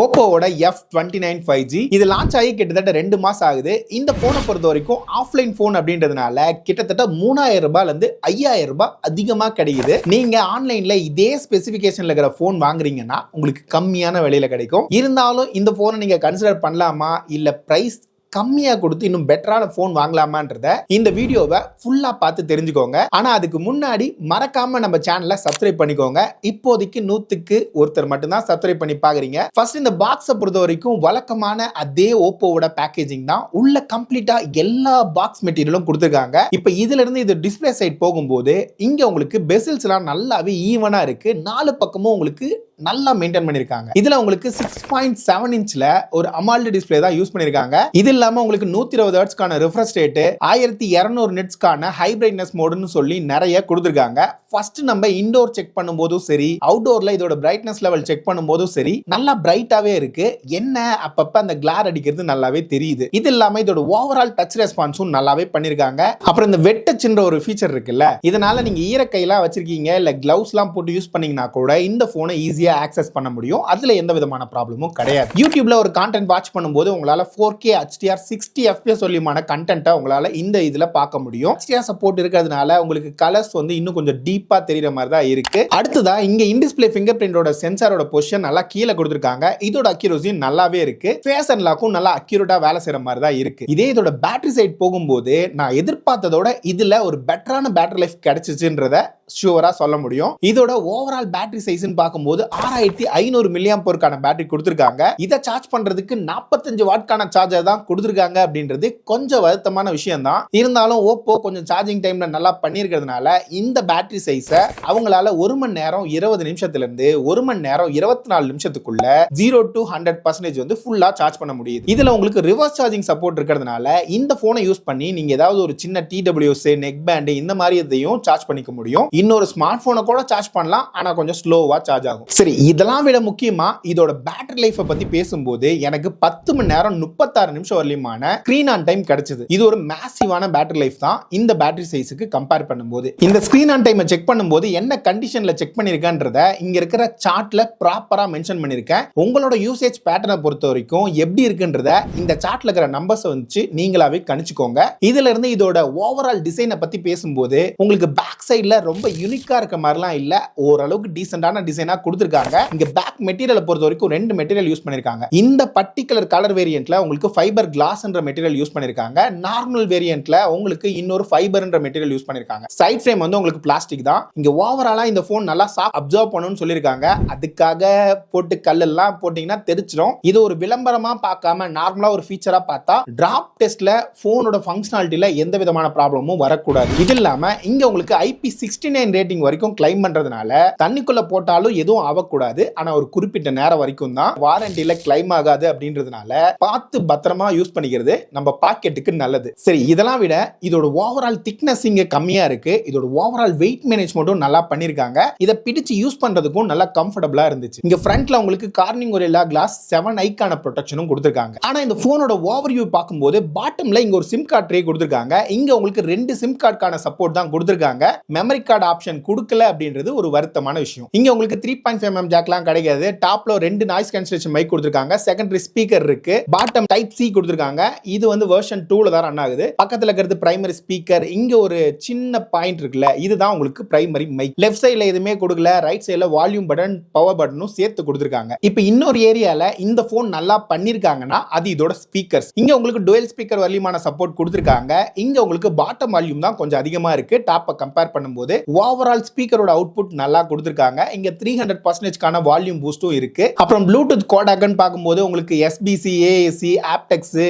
OPPOவோட F29 5G இது launch ஆகி கிட்டத்தட்ட 2 மாசம் ஆகுது. இந்த போனை பொறுத்த வரைக்கும் ஆஃப்லைன் போன் அப்படின்றதுனால கிட்டத்தட்ட 3000 ரூபாயில இருந்து 5000 ரூபாய் அதிகமா கிடைக்குது. நீங்க ஆன்லைன்ல இதே ஸ்பெசிபிகேஷன்ல இருக்கிற போன் வாங்குறீங்கன்னா உங்களுக்கு கம்மியான விலையில கிடைக்கும். இருந்தாலும் இந்த போனை நீங்க கன்சிடர் பண்ணலாமா இல்ல பிரைஸ் கம்மியா கொடுத்து இன்னும் பெட்டரான போன் வாங்கலாமான்றத இந்த வீடியோவை ஃபுல்லா பார்த்து தெரிஞ்சுக்கோங்க. ஆனா அதுக்கு முன்னாடி மறக்காம நம்ம சேனலை சப்ஸ்கிரைப் பண்ணிக்கோங்க. இப்போதைக்கு 100க்கு ஒருத்தர் மட்டும்தான் சப்ஸ்கிரைப் பண்ணி பாக்குறீங்க. ஃபர்ஸ்ட் இந்த பாக்ஸை பொறுத்த வரைக்கும் வழக்கமான அதே ஓப்போவோட பேக்கேஜிங் தான். உள்ள கம்ப்ளீட்டா எல்லா பாக்ஸ் மெட்டீரியலும் கொடுத்துருக்காங்க. இப்ப இதுல இருந்து இது டிஸ்பிளே சைட் போகும்போது இங்க உங்களுக்கு பெசில்ஸ் எல்லாம் நல்லாவே ஈவனா இருக்கு. 4 பக்கமும் உங்களுக்கு நல்லா மெயின்டைன் பண்ணிருக்காங்க. இதுல உங்களுக்கு 6.7 இன்ச்ல ஒரு அமால்ட் டிஸ்பிளே தான் யூஸ் பண்ணிருக்காங்க. இது இல்லாம உங்களுக்கு 120 ஹெர்ட்ஸ்க்கான ரிஃப்ரெஷ் ரேட் 1200 நிட்ஸ்க்கான ஹை பிரைட்னஸ் மோடுன்னு சொல்லி நிறைய கொடுத்திருக்காங்க. ஃபர்ஸ்ட் நம்ம இன்டோர் செக் பண்ணும்போதும் சரி, அவுட்டோர்ல இதோட பிரைட்னஸ் லெவல் செக் பண்ணும்போதும் சரி நல்லா பிரைட்டாவே இருக்கு. என்ன அப்பப்ப அந்த கிளார் அடிக்கிறது நல்லாவே தெரியுது. இது இல்லாம இதோட ஓவரால் டச் ரெஸ்பான்ஸும் நல்லாவே பண்ணிருக்காங்க. அப்புறம் இந்த வெட் டச்ன்ற ஒரு ஃபீச்சர் இருக்குல்ல, இதனால நீங்க ஈரக்கையெல்லாம் வச்சிருக்கீங்க இல்ல கிளவுஸ் எல்லாம் போட்டு யூஸ் பண்ணீங்கன்னா கூட இந்த போனை ஈஸியா ஆக்சஸ் பண்ண முடியும். அதுல எந்த விதமான ப்ராப்ளமும் கிடையாது. யூடியூப்ல ஒரு கான்டென்ட் வாட்ச் பண்ணும்போது உங்களால 4K HDR 60 FPS சொல்லியமான கண்டென்ட்டை உங்களால இந்த இதுல பார்க்க முடியும். HDR சப்போர்ட் இருக்கிறதுனால உங்களுக்கு கலர்ஸ் வந்து இன்னும் கொஞ்சம் டீப்பா தெரியுற மாதிரி தான் இருக்கு. அடுத்ததா இங்க இன் டிஸ்ப்ளே ஃபிங்கர் பிரிண்டோட சென்சாரோட பொசிஷன் நல்லா கீழே கொடுத்திருக்காங்க. இதோட அக்யூரசி நல்லாவே இருக்கு. ஃபேஸ் அன்லாக்கும் நல்லா அக்யூரேட்டா வேலை செய்யற மாதிரி தான் இருக்கு. இதே இதோட பேட்டரி சைட் போகும்போது நான் எதிர்பார்த்ததோட இதுல ஒரு பெட்டரான பேட்டரி லைஃப் கிடைச்சிச்சுன்றத ஷூரா சொல்ல முடியும். இதோட ஓவரால் பேட்டரி சைஸ்னு பார்க்கும்போது 6500 mAh பேட்டரி கொடுத்திருக்காங்க. இதை சார்ஜ் பண்றதுக்கு 45 வாட்கான சார்ஜர் தான் கொடுத்திருக்காங்க அப்படின்றது கொஞ்சம் வருத்தமான விஷயம் தான். இருந்தாலும் ஓப்போ கொஞ்சம் சார்ஜிங் டைம்ல நல்லா பண்ணியிருக்கிறதுனால இந்த பேட்டரி சைஸை அவங்களால 1 மணி நேரம் 20 நிமிஷத்துல இருந்து 1 மணி நேரம் 24 நிமிஷத்துக்குள்ள 0 to 100% வந்து ஃபுல்லா சார்ஜ் பண்ண முடியுது. இதுல உங்களுக்கு ரிவர்ஸ் சார்ஜிங் சப்போர்ட் இருக்கிறதுனால இந்த போனை யூஸ் பண்ணி நீங்க ஏதாவது ஒரு சின்ன TWS நெக் பேண்ட் இந்த மாதிரி இதையும் சார்ஜ் பண்ணிக்க முடியும். இன்னொரு ஸ்மார்ட் போனை கூட சார்ஜ் பண்ணலாம், ஆனா கொஞ்சம் ஸ்லோவா சார்ஜ் ஆகும். சரி, இதெல்லாம் விட முக்கியமா இதோட பேட்டரி லைஃப் பத்தி பேசும்போது எனக்கு 10 மணி நேரம் 36 நிமிஷம் வரலையுமான ஸ்கிரீன் ஆன் டைம் கிடைச்சது. இது ஒரு மேசிவான பேட்டரி லைஃப் தான் இந்த பேட்டரி சைஸுக்கு கம்பேர் பண்ணும்போது. இந்த ஸ்கிரீன் ஆன் டைமை செக் பண்ணும்போது என்ன கண்டிஷன்ல செக் பண்ணிருக்கேன்றத இங்க இருக்கிற சார்ட்ல ப்ராப்பரா மென்ஷன் பண்ணிருக்கேன். உங்களோட யூசேஜ் பேட்டர்னை பொறுத்த வரைக்கும் எப்படி இருக்குன்றத இந்த சார்ட்ல இருக்கிற நம்பர்ஸ் வச்சு நீங்களாவே கணிச்சுக்கோங்க. இதுல இருந்து இதோட ஓவரால் டிசைனை பத்தி பேசும்போது உங்களுக்கு பேக் சைடுல ரொம்ப யூனிக்கா இருக்க மாதிரிலாம் இல்ல, ஓரளவுக்கு டீசென்டான டிசைனா கொடுத்திருக்காங்க. இங்க பேக் மெட்டீரியலை பொறுத்த வரைக்கும் 2 மெட்டீரியல் யூஸ் பண்ணிருக்காங்க. இந்த பர்டிகுலர் கலர் வேரியன்ட்ல உங்களுக்கு ஃபைபர் கிளாஸ் என்ற மெட்டீரியல் யூஸ் பண்ணிருக்காங்க. நார்மல் வேரியன்ட்ல உங்களுக்கு இன்னொரு ஃபைபர் என்ற மெட்டீரியல் யூஸ் பண்ணிருக்காங்க. சைட் ஃப்ரேம் வந்து உங்களுக்கு பிளாஸ்டிக் தான். இங்க ஓவராலா இந்த போன் நல்லா அப்சர்வ் பண்ணணும்னு சொல்லிருக்காங்க. அதுக்காக போட்டு கல்லெல்லாம் போட்டீங்கன்னா தெரிச்சிடும். இது ஒரு விளம்பரமா பார்க்காம நார்மலா ஒரு ஃபீச்சரா பார்த்தா டிராப் டெஸ்ட்ல போனோட ஃபங்க்ஷனாலிட்டில எந்த விதமான ப்ராப்ளமும் வரக்கூடாது. இது இல்லாம இங்க உங்களுக்கு IP69 ரேட்டிங் வரைக்கும் கிளைம் பண்றதுனால தண்ணிக்குள்ள போட்டாலும் எதுவும் ஆகக்கூடாது. ஆனா ஒரு குறிப்பிட்ட நேரம் வரைக்கும் தான் வாரண்டில கிளைம் ஆகாது அப்படின்றதுனால பார்த்து பத்திரமா யூஸ் பண்ணிக்கிறது நம்ம பாக்கெட்டுக்கு நல்லது. சரி, இதெல்லாம் விட இதோட ஓவரால் திக்னஸ் இங்க கம்மியா இருக்கு. இதோட ஓவரால் வெயிட் மேனேஜ்மெண்ட்டும் நல்லா பண்ணிருக்காங்க. இதை பிடிச்சு யூஸ் பண்றதுக்கும் நல்லா கம்ஃபர்டபுளா இருந்துச்சு. இங்க ஃப்ரண்ட்ல உங்களுக்கு கார்னிங் ஒரேலா கிளாஸ் 7 ஐக்கான ப்ரொடெக்ஷனும் கொடுத்திருக்காங்க. ஆனா இந்த போனோட ஓவர்வியூ பார்க்கும்போது பாட்டம்ல இங்க ஒரு சிம் கார்டு ட்ரே கொடுத்திருக்காங்க. இங்க உங்களுக்கு 2 சிம் கார்டுக்கான சப்போர்ட் தான் கொடுத்திருக்காங்க. மெமரி கார்டு ஆப்ஷன் கொடுக்கல அப்படின்றது ஒரு வருத்தமான விஷயம். இங்க உங்களுக்கு 3.5mm ஜாக்லாம் கிடைக்காது. டாப்ல 2 நாய்ஸ் கேன்சலேஷன் மைக் கொடுத்திருக்காங்க. செகண்டரி ஸ்பீக்கர் இருக்கு. பாட்டம் டைப் சி கொடுத்திருக்காங்க. இது வந்து வெர்ஷன் 2ல தான் ரன் ஆகுது. பக்கத்துல இருக்கிறது பிரைமரி ஸ்பீக்கர். இங்க ஒரு சின்ன பாயிண்ட் இருக்குல்ல, இதுதான் உங்களுக்கு பிரைமரி மைக். லெஃப்ட் சைடுல எதுவுமே கொடுக்கல. ரைட் சைடுல வால்யூம் பட்டன் பவர் பட்டனும் சேர்த்து கொடுத்திருக்காங்க. இப்போ இன்னொரு ஏரியால இந்த போன் நல்லா பண்ணிருக்காங்கன்னா அது இதோட ஸ்பீக்கர்ஸ். இங்க உங்களுக்கு டுவெல் ஸ்பீக்கர் வலிமான சப்போர்ட் கொடுத்திருக்காங்க. இங்க உங்களுக்கு பாட்டம் வால்யூம் தான் கொஞ்சம் அதிகமா இருக்கு டாப்பை கம்பேர் பண்ணும்போது. ஓவரால் ஸ்பீக்கரோட அவுட்புட் நல்லா கொடுத்திருக்காங்க. இங்க 300% வால்யூம் பூஸ்டும் இருக்கு. அப்புறம் ப்ளூடூத் கோடாக்னு பார்க்கும்போது உங்களுக்கு SBC, AAC, aptX,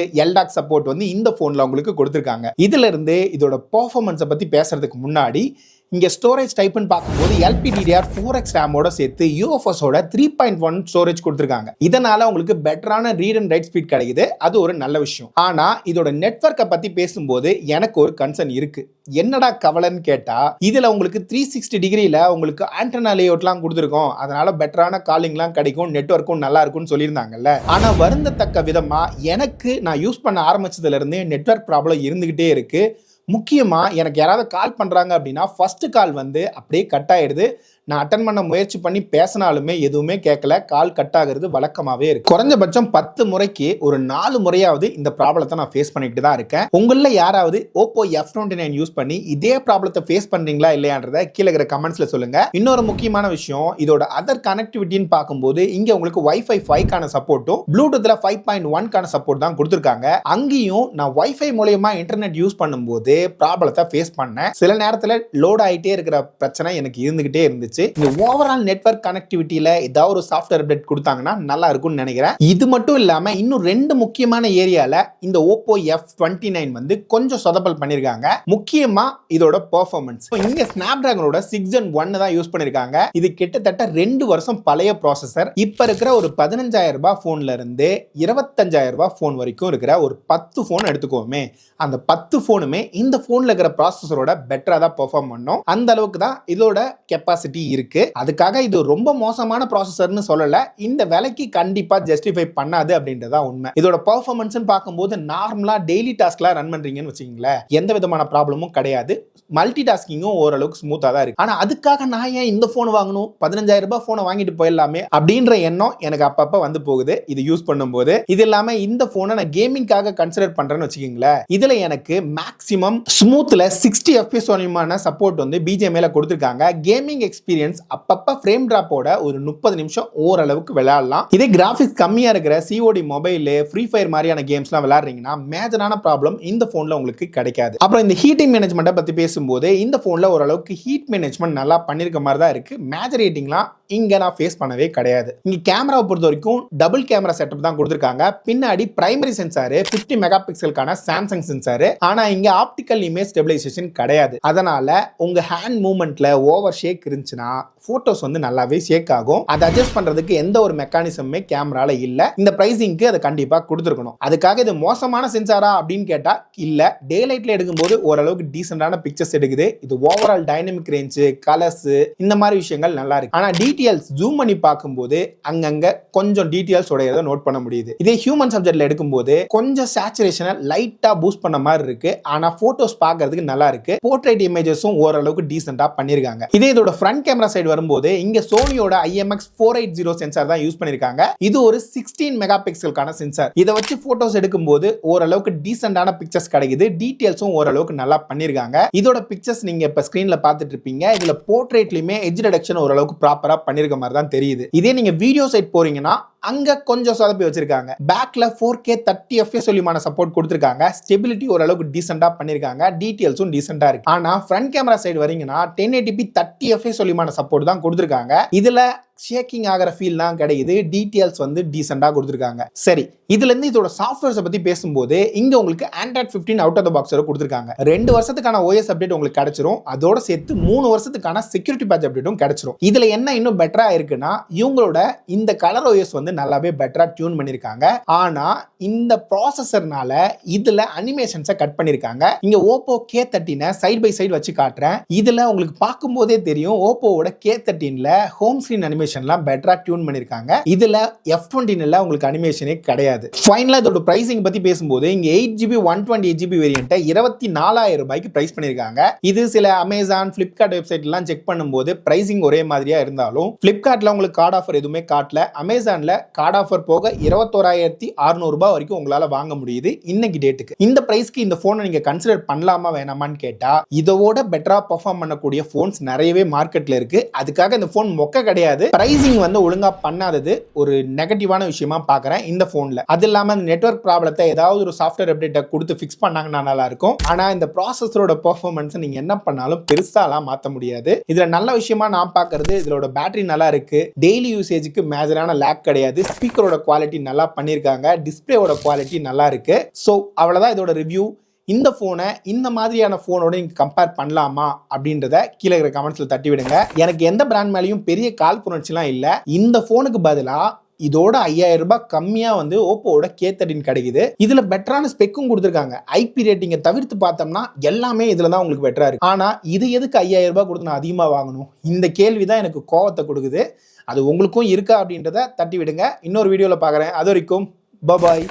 LDAC support வந்து இந்த போன்ல உங்களுக்கு கொடுத்திருக்காங்க. இதுல இருந்து இதோட பெர்ஃபார்மன்ஸை பத்தி பேசுறதுக்கு முன்னாடி இங்க ஸ்டோரேஜ் டைப்னு பார்க்கும்போது LPDDR4X ரேமோட சேர்த்து UFS ஓட 3.1 ஸ்டோரேஜ் கொடுத்திருக்காங்க. இதனால உங்களுக்கு பெட்டரான ரீட் அண்ட் ரைட் ஸ்பீட் கிடைக்குது. அது ஒரு நல்ல விஷயம். ஆனா இதோட நெட்வொர்க்கை பத்தி பேசும்போது எனக்கு ஒரு கன்சர்ன் இருக்கு. என்னடா கவலைன்னு கேட்டா, இதுல உங்களுக்கு 360 டிகிரில உங்களுக்கு ஆண்டனா லேஅவுட்லாம் கொடுத்திருக்கோம். அதனால பெட்டரான காலிங்லாம் கிடைக்கும், நெட்வொர்க்கும் நல்லா இருக்கும்னு சொல்லியிருந்தாங்கல்ல. ஆனா வருந்தத்தக்க விதமா எனக்கு நான் யூஸ் பண்ண ஆரம்பிச்சதுல இருந்து நெட்வொர்க் ப்ராப்ளம் இருந்துகிட்டே இருக்கு. முக்கியமா எனக்கு யாராவது கால் பண்றாங்க அப்படின்னா ஃபர்ஸ்ட் கால் வந்து அப்படியே கட் ஆயிடுது. நான் அட்டன் பண்ண முயற்சி பண்ணி பேசினாலுமே எதுவுமே கேட்கல, கால் கட் ஆகுறது வழக்கமாவே இருக்கு. குறைஞ்சபட்சம் 10 முறைக்கு ஒரு 4 முறையாவது இந்த ப்ராப்ளத்தை நான் ஃபேஸ் பண்ணிட்டு தான் இருக்கேன். உங்கள யாராவது OPPO F29 யூஸ் பண்ணி இதே ப்ராப்ளத்தை ஃபேஸ் பண்றீங்களா இல்லையான்றத கீழே இருக்கிற கமெண்ட்ஸ்ல சொல்லுங்க. இன்னொரு முக்கியமான விஷயம், இதோட அதர் கனெக்டிவிட்டின்னு பார்க்கும்போது இங்க உங்களுக்கு Wi-Fi 5 கான சப்போர்ட்டும் ப்ளூடூத்ல 5.1 கான சப்போர்ட் தான் கொடுத்திருக்காங்க. அங்கேயும் நான் Wi-Fi மூலமா இன்டர்நெட் யூஸ் பண்ணும்போது ப்ராப்ளத்தை ஃபேஸ் பண்ணேன். சில நேரத்துல லோட் ஆயிட்டே இருக்கிற பிரச்சனை எனக்கு இருந்துகிட்டே இருந்துச்சு. இந்த ஓவரால் நெட்வொர்க் கனெக்டிவிட்டியில ஏதாவது ஒரு சாஃப்ட்வேர் அப்டேட் கொடுத்தாங்கன்னா நல்லா இருக்கும்னு நினைக்கிறேன். இது மட்டும் இல்லாம இன்னும் 2 முக்கியமான ஏரியால இந்த OPPO F29 வந்து கொஞ்சம் சொதப்பல் பண்ணிருக்காங்க. முக்கியமா இதோட பெர்ஃபார்மன்ஸ். இங்க ஸ்னாப்டிராகனோட 6 Gen 1 தான் யூஸ் பண்ணிருக்காங்க. இது கிட்டத்தட்ட 2 வருஷம் பழைய ப்ராசஸர். இப்ப இருக்கிற ஒரு 15,000 ரூபாய் போன்ல இருந்து 25,000 ரூபாய் போன் வரைக்கும் இருக்கிற ஒரு 10 போன் எடுத்துக்கோமே, அந்த 10 போனுமே இந்த போன்ல இருக்கிற ப்ராசஸரோட பெட்டரா தான் பெர்ஃபார்ம் பண்ணும். அந்த அளவுக்கு தான் இதோட கெப்பாசிட்டி இருக்கு. அதுக்காக இது ரொம்ப மோசமான ப்ராசஸர்னு சொல்லல, இந்த விலைக்கு கண்டிப்பா ஜஸ்டிஃபை பண்ணாது அப்படின்றதா உண்மை. இதோட பெர்ஃபார்மன்ஸ் பார்க்கும்போது நார்மலா டெய்லி டாஸ்க்லாம் ரன் பண்றீங்கன்னு வச்சுக்கீங்களேன், எந்த விதமான ப்ராப்ளமும் கிடையாது. மல்டி டாஸ்கிங்கும் ஓரளவுக்கு ஸ்மூத்தா தான் இருக்கு. ஆனா அதுக்காக நான் ஏன் இந்த போன் வாங்கணும், 15,000 ரூபாய் போனை வாங்கிட்டு போயிடலாமே அப்படின்ற எண்ணம் எனக்கு அப்பப்ப வந்து போகுது இது யூஸ் பண்ணும்போது. இது இல்லாம இந்த போனை நான் கேமிங்காக கன்சிடர் பண்றேன்னு வச்சுக்கீங்களேன், இதுல எனக்கு மேக்ஸிமம் ஸ்மூத்ல 60 FPS வரையுமான சப்போர்ட் வந்து BGMI கொடுத்திருக்காங்க. கேமிங் எக்ஸ்பீரியன்ஸ் அப்பப்ப ஃப்ரேம் டிராப்போட ஒரு 30 நிமிஷம் ஓரளவுக்கு விளையாடலாம். இதே கிராபிக்ஸ் கம்மியா இருக்கிற COD மொபைல், ஃப்ரீ ஃபயர் மாதிரியான கேம்ஸ்லாம் விளையாடுறீங்கன்னா மேஜரான ப்ராப்ளம் இந்த போன்ல உங்களுக்கு கிடைக்காது. அப்புறம் இந்த ஹீட்டிங் மேனேஜ்மெண்ட்டை பத்தி பேசும்போது இந்த போன்ல ஓரளவுக்கு ஹீட் மேனேஜ்மெண்ட் நல்லா பண்ணிருக்க மாதிரி தான் இருக்கு. மேஜர் ஹீட்டிங்லாம் இங்க நான் ஃபேஸ் பண்ணவே கிடையாது. இங்க கேமராவை பொறுத்த வரைக்கும் டபுள் கேமரா செட்டப் தான் கொடுத்திருக்காங்க. பின்னாடி பிரைமரி சென்சார் 50 மெகா பிக்சலுக்கான சாம்சங் சென்சார். ஆனா இங்க ஆப்டிக்கல் இமேஜ் ஸ்டெபிலைசேஷன் கிடையாது. அதனால உங்க ஹேண்ட் மூவ்மெண்ட்ல ஓவர் ஷேக் இருந்துச்சுன்னா போட்டோஸ் வந்து நல்லாவே ஷேக் ஆகும். அதை அட்ஜஸ்ட் பண்றதுக்கு எந்த ஒரு மெக்கானிசமே கேமரால இல்ல. இந்த பிரைசிங்க்கு அதை கண்டிப்பா கொடுத்துருக்கணும். அதுக்காக இது மோசமான சென்சாரா அப்படின்னு கேட்டா இல்ல. டே லைட்ல எடுக்கும்போது ஓரளவுக்கு டீசென்டான பிக்சர்ஸ் எடுக்குது. இது ஓவரால் டைனமிக் ரேஞ்ச், கலர்ஸ் இந்த மாதிரி விஷயங்கள் நல்லா இருக்கு. ஆனா டீடைல்ஸ் ஜூம் பண்ணி பார்க்கும்போது அங்கங்க கொஞ்சம் டீடைல்ஸ் உடையதை நோட் பண்ண முடியுது. இதே ஹியூமன் சப்ஜெக்ட்ல எடுக்கும்போது கொஞ்சம் சேச்சுரேஷனை லைட்டா பூஸ்ட் பண்ண மாதிரி இருக்கு. ஆனா போட்டோஸ் பார்க்கிறதுக்கு நல்லா இருக்கு. போர்ட்ரேட் இமேஜஸும் ஓரளவுக்கு டீசென்டா பண்ணிருக்காங்க. இதே இதோட ஃப்ரண்ட் கேமரா சைடு வரும்போது இங்க சோனியோட IMX480 சென்சார் தான் யூஸ் பண்ணிருக்காங்க. இது ஒரு 16 மெகா பிக்சலுக்கான சென்சார். இதை வச்சு போட்டோஸ் எடுக்கும்போது ஓரளவுக்கு டீசென்டான பிக்சர்ஸ் கிடைக்குது. டீடைல்ஸும் ஓரளவுக்கு நல்லா பண்ணிருக்காங்க. இதோட பிக்சர்ஸ் நீங்க இப்ப ஸ்கிரீன்ல பார்த்துட்டு இருப்பீங்க. இதுல போர்ட்ரேட்லயுமே எட்ஜ் ரிடக்ஷன் ஓரளவுக்கு ப்ராப்பரா பண்ணிருக்க மாதிரி தான் தெரியுது. இதே நீங்க வீடியோ சைட் போறீங்கன்னா அங்க கொஞ்சம் சொதப்பி வச்சிருக்காங்க. பேக்ல 4K 30 FPS சொல்லிமான சப்போர்ட் கொடுத்திருக்காங்க. ஸ்டெபிலிட்டி ஓரளவுக்கு டீசென்டா பண்ணிருக்காங்க. டீடைல்ஸும் டீசென்டா இருக்கு. ஆனா ஃப்ரண்ட் கேமரா சைடு வரீங்கன்னா 1080p 30 FPS சொல்லிமான சப்போர்ட் தான் கொடுத்திருக்காங்க. இதுல ஷேக்கிங் ஆகிற ஃபீல் தான் கிடைக்குது. டீடைல்ஸ் வந்து டீசென்டா கொடுத்திருக்காங்க. சரி, இதுல இருந்து இதோட சாஃப்ட்வேர்ஸ் பத்தி பேசும்போது இங்க உங்களுக்கு Android 15 out of the box கொடுத்திருக்காங்க. 2 வருஷத்துக்கான OS அப்டேட் உங்களுக்கு கிடைச்சிரும். அதோட சேர்த்து 3 வருஷத்துக்கான செக்யூரிட்டி பேட்ச் அப்டேட்டும் கிடைச்சிரும். இதுல என்ன இன்னும் பெட்டரா இருக்குன்னா இவங்களோட இந்த கலர் OS வந்து நல்லாவே பெட்டரா டியூன் பண்ணிருக்காங்க. ஆனா இந்த ப்ராசஸர்னால இதுல அனிமேஷன்ஸை கட் பண்ணிருக்காங்க. இங்க OPPO K13 side by side வச்சு காட்டுறேன். இதுல உங்களுக்கு பார்க்கும்போதே தெரியும் OPPOவோட K13ல ஹோம் ஸ்கிரீன் அனிமேஷன்லாம் பெட்டரா டியூன் பண்ணிருக்காங்க. இதுல F29ல உங்களுக்கு அனிமேஷனே கிடையாது. ஃபைனலா இதோட பிரைசிங் பத்தி பேசும்போது இங்க 8GB 128GB வேரியன்ட் 24,000 ரூபாய்க்கு பிரைஸ் பண்ணிருக்காங்க. இது சில அமேசான், பிளிப்கார்ட் வெப்சைட் எல்லாம் செக் பண்ணும்போது பிரைசிங் ஒரே மாதிரியா இருந்தாலும் பிளிப்கார்ட்ல உங்களுக்கு கார்டு ஆஃபர் எதுவுமே காட்டல. அமேசான்ல கார்டு ஆஃபர் போக 21,600 ரூபாய் வரைக்கும் உங்களால வாங்க முடியுது இன்னைக்கு டேட்டுக்கு. இந்த பிரைஸ்க்கு இந்த போனை நீங்க கன்சிடர் பண்ணலாமா வேணாமான்னு கேட்டா இதோட பெட்டரா பெர்ஃபார்ம் பண்ணக்கூடிய போன்ஸ் நிறையவே மார்க்கெட்ல இருக்கு. அதுக்காக இந்த போன் மொக்க கிடையாது. பிரைசிங் வந்து ஒழுங்கா பண்ணாதது ஒரு நெகட்டிவான விஷயமா பாக்குறேன் இந்த போன்ல. அது இல்லாம நெட்வொர்க் ப்ராப்ளத்தை ஏதாவது ஒரு சாஃப்ட்வேர் அப்டேட்டை கொடுத்து ஃபிக்ஸ் பண்ணாங்கன்னா நல்லா இருக்கும். ஆனா இந்த ப்ராசஸரோட பெர்ஃபார்மன்ஸ் நீங்க என்ன பண்ணாலும் பெருசாலாம் மாத்த முடியாது. இதுல நல்ல விஷயமா நான் பாக்குறது இதோட பேட்டரி நல்லா இருக்கு. டெய்லி யூசேஜுக்கு மேஜரான லேக் கிடையாது. ஸ்பீக்கரோட குவாலிட்டி நல்லா பண்ணிருக்காங்க. டிஸ்பிளேயோட குவாலிட்டி நல்லா இருக்கு. சோ அவ்வளவுதான் இதோட ரிவ்யூ. இந்த போனை இந்த மாதிரியான போனோட நீங்க கம்பேர் பண்ணலாமா அப்படின்றத கீழே இருக்கிற கமெண்ட்ஸ்ல தட்டி விடுங்க. எனக்கு எந்த பிராண்ட் மேலேயும் பெரிய கால் புணர்ச்சிலாம் இல்ல. இந்த போனுக்கு பதிலா இதோட 5,000 ரூபாய் கம்மியா வந்து ஓப்போவோட K13 கிடைக்குது. இதுல பெட்டரான ஸ்பெக்கும் கொடுத்திருக்காங்க. IP ரேட்டிங்கை தவிர்த்து பார்த்தோம்னா எல்லாமே இதுல தான் உங்களுக்கு பெட்டரா இருக்கு. ஆனா இது எதுக்கு 5,000 ரூபாய் கொடுத்து நான் அதிகமா வாங்கணும்? இந்த கேள்விதான் எனக்கு கோவத்தை கொடுக்குது. அது உங்களுக்கும் இருக்கா அப்படின்றத தட்டி விடுங்க. இன்னொரு வீடியோல பாக்குறேன். அது வரைக்கும் பாய்.